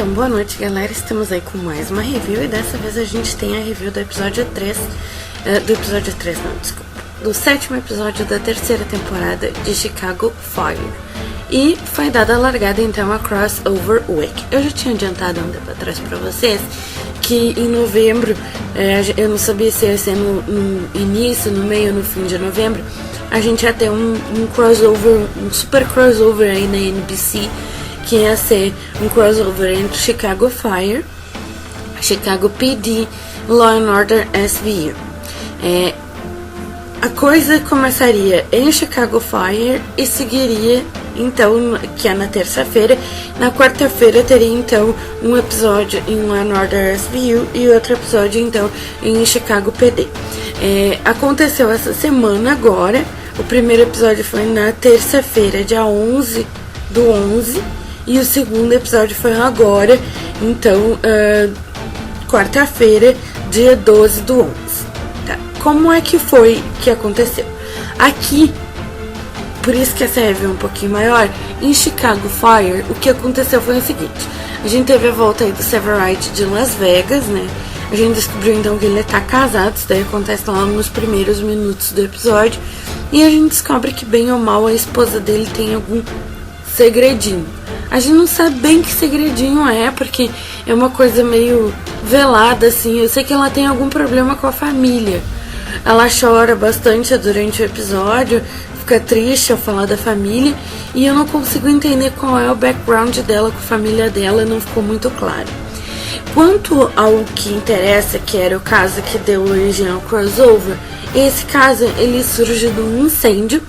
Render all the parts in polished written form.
Então, boa noite, galera. Estamos aí com mais uma review e dessa vez a gente tem a review do episódio 3, do sétimo episódio da terceira temporada de Chicago Fire. E foi dada a largada então a Crossover Week. Eu já tinha adiantado um tempo atrás pra vocês que em novembro, eu não sabia se ia ser no início, no meio ou no fim de novembro, a gente ia ter um crossover, um super crossover aí na NBC, que ia ser um crossover entre Chicago Fire, Chicago PD, Law and Order SVU. A coisa começaria em Chicago Fire e seguiria então, que é na terça-feira. Na quarta-feira teria então um episódio em Law and Order SVU e outro episódio então em Chicago PD. Aconteceu essa semana agora. O primeiro episódio foi na terça-feira, dia 11/11, e o segundo episódio foi agora, então, quarta-feira, dia 12/11. Tá? Como é que foi que aconteceu? Aqui, por isso que essa review é um pouquinho maior, em Chicago Fire, o que aconteceu foi o seguinte: a gente teve a volta aí do Severide de Las Vegas, né? A gente descobriu então que ele tá casado, isso daí acontece lá nos primeiros minutos do episódio. E a gente descobre que, bem ou mal, a esposa dele tem algum segredinho. A gente não sabe bem que segredinho é, porque é uma coisa meio velada, assim. Eu sei que ela tem algum problema com a família. Ela chora bastante durante o episódio, fica triste ao falar da família, e eu não consigo entender qual é o background dela com a família dela, não ficou muito claro. Quanto ao que interessa, que era o caso que deu origem ao crossover, esse caso ele surge de um incêndio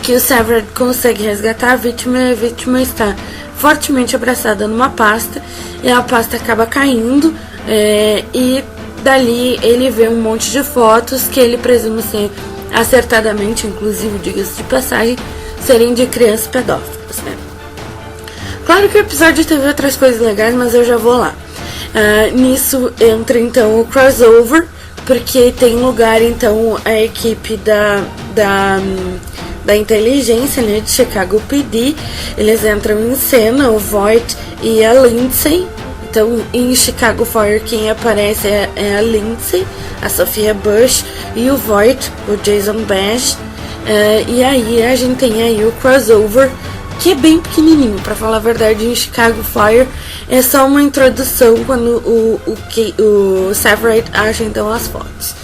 que o Severide consegue resgatar a vítima, e a vítima está fortemente abraçada numa pasta, e a pasta acaba caindo, e dali ele vê um monte de fotos que ele presume ser acertadamente, inclusive, diga-se de passagem, serem de crianças pedófilas, né? Claro que o episódio teve outras coisas legais, mas eu já vou lá. Nisso entra então o crossover, porque tem lugar então a equipe da inteligência, né, de Chicago PD. Eles entram em cena, o Voight e a Lindsay. Então, em Chicago Fire, quem aparece é a Lindsay, a Sophia Bush, e o Voight, o Jason Bash. E aí a gente tem aí o crossover, que é bem pequenininho, pra falar a verdade. Em Chicago Fire é só uma introdução quando o Severide acha então as fotos.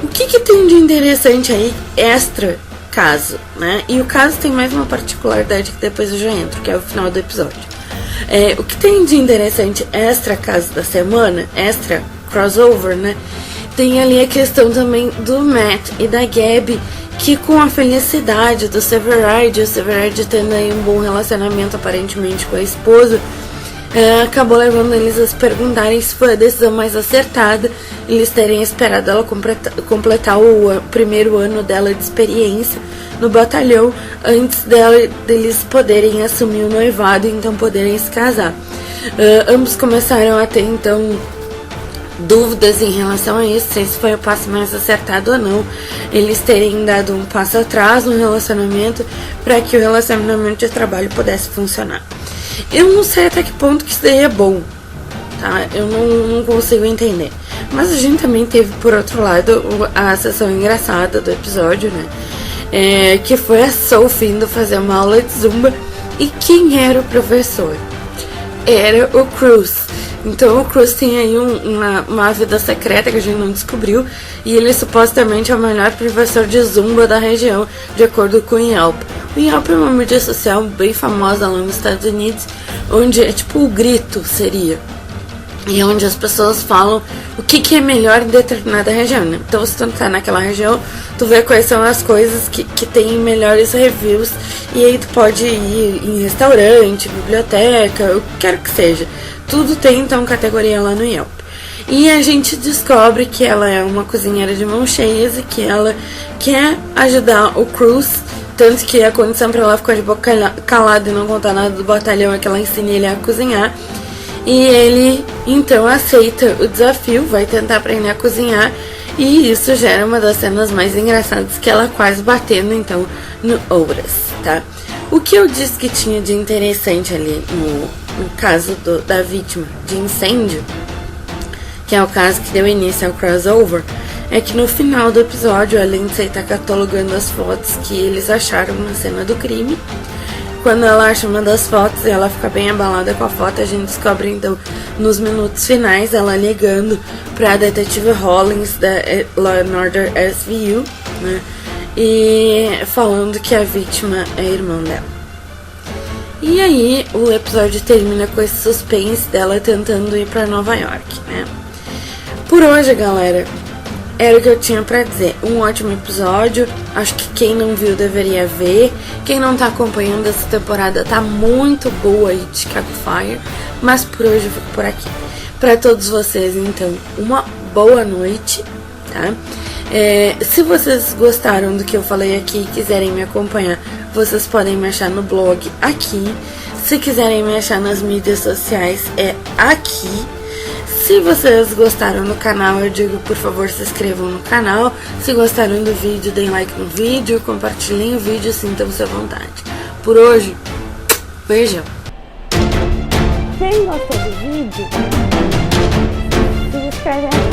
O que tem de interessante aí, extra caso, né? E o caso tem mais uma particularidade que depois eu já entro, que é o final do episódio. O que tem de interessante, extra caso da semana, extra crossover, né? Tem ali a questão também do Matt e da Gabby, que com a felicidade do Severide, o Severide tendo aí um bom relacionamento aparentemente com a esposa, acabou levando eles a se perguntarem se foi a decisão mais acertada eles terem esperado ela completar o primeiro ano dela de experiência no batalhão antes deles poderem assumir o noivado e então poderem se casar. Ambos começaram a ter então dúvidas em relação a isso, se esse foi o passo mais acertado ou não, eles terem dado um passo atrás no relacionamento para que o relacionamento de trabalho pudesse funcionar. Eu não sei até que ponto que isso daí é bom, tá? Eu não consigo entender. Mas a gente também teve, por outro lado, a sessão engraçada do episódio, né? Que foi a Sophie indo fazer uma aula de zumba. E quem era o professor? Era o Cruz. Então o Cruz tem aí uma vida secreta que a gente não descobriu, e ele supostamente é o melhor professor de zumba da região, de acordo com o Yelp. O Yelp é uma mídia social bem famosa lá nos Estados Unidos, onde é tipo o grito seria, e é onde as pessoas falam o que é melhor em determinada região, né? Então se tu tá naquela região, tu vê quais são as coisas que tem melhores reviews, e aí tu pode ir em restaurante, biblioteca, o que quer que seja. Tudo tem então categoria lá no Yelp. E a gente descobre que ela é uma cozinheira de mãos cheias e que ela quer ajudar o Cruz. Tanto que a condição para ela ficar de boca calada e não contar nada do batalhão é que ela ensine ele a cozinhar. E ele então aceita o desafio, vai tentar aprender a cozinhar. E isso gera uma das cenas mais engraçadas, que ela quase batendo então no Obras, tá? O que eu disse que tinha de interessante ali no caso da vítima de incêndio, que é o caso que deu início ao crossover, é que no final do episódio a Lindsay tá catalogando as fotos que eles acharam na cena do crime. Quando ela acha uma das fotos e ela fica bem abalada com a foto, a gente descobre então nos minutos finais ela ligando pra detetive Hollins da Law & Order SVU, né, e falando que a vítima é irmã dela. E aí o episódio termina com esse suspense dela tentando ir pra Nova York, né. Por hoje, galera, era o que eu tinha pra dizer. Um ótimo episódio. Acho que quem não viu deveria ver. Quem não tá acompanhando essa temporada tá muito boa aí de Chicago Fire. Mas por hoje eu fico por aqui. Pra todos vocês, então, uma boa noite, tá? Se vocês gostaram do que eu falei aqui e quiserem me acompanhar, vocês podem me achar no blog aqui. Se quiserem me achar nas mídias sociais, é aqui. Se vocês gostaram do canal, eu digo, por favor, se inscrevam no canal. Se gostaram do vídeo, deem like no vídeo, compartilhem o vídeo, sintam-se à vontade. Por hoje, beijão. Quem gostou do vídeo, se inscreve aqui.